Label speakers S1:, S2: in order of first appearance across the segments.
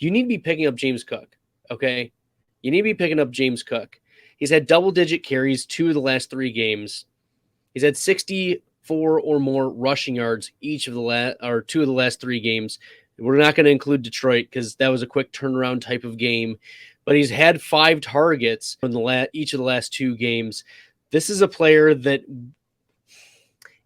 S1: you need to be picking up James Cook, okay? You need to be picking up James Cook. He's had double-digit carries 2 of the last 3 games. He's had 64 or more rushing yards each of the 2 of the last 3 games. We're not going to include Detroit because that was a quick turnaround type of game. But he's had 5 targets in each of the last 2 games. This is a player that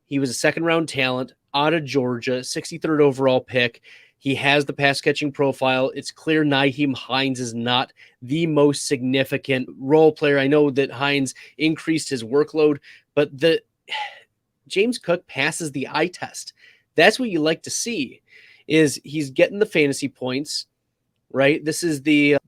S1: he was a second-round talent out of Georgia, 63rd overall pick. He has the pass-catching profile. It's clear Nyheim Hines is not the most significant role player. I know that Hines increased his workload, but James Cook passes the eye test. That's what you like to see, is he's getting the fantasy points, right? This is the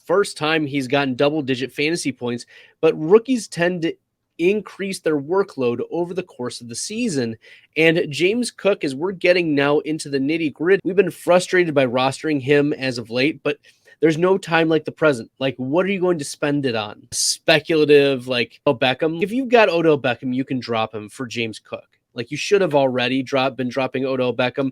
S1: first time he's gotten double-digit fantasy points, but rookies tend to increase their workload over the course of the season. And James Cook, as we're getting now into the nitty-gritty, we've been frustrated by rostering him as of late, but there's no time like the present. Like, what are you going to spend it on? Speculative, like Odell Beckham. If you've got Odell Beckham, you can drop him for James Cook. Like, you should have already been dropping Odell Beckham,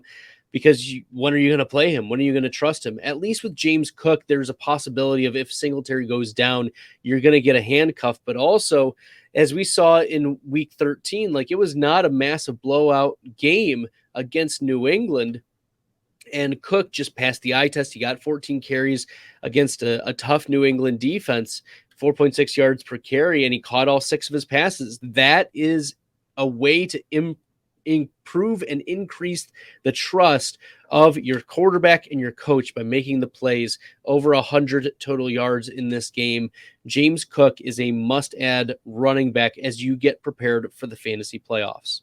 S1: because when are you going to play him? When are you going to trust him? At least with James Cook, there's a possibility of, if Singletary goes down, you're going to get a handcuff. But also, as we saw in week 13, like, it was not a massive blowout game against New England. And Cook just passed the eye test. He got 14 carries against a tough New England defense, 4.6 yards per carry, and he caught all 6 of his passes. That is a way to improve and increase the trust of your quarterback and your coach by making the plays. Over 100 total yards in this game. James Cook is a must-add running back as you get prepared for the fantasy playoffs.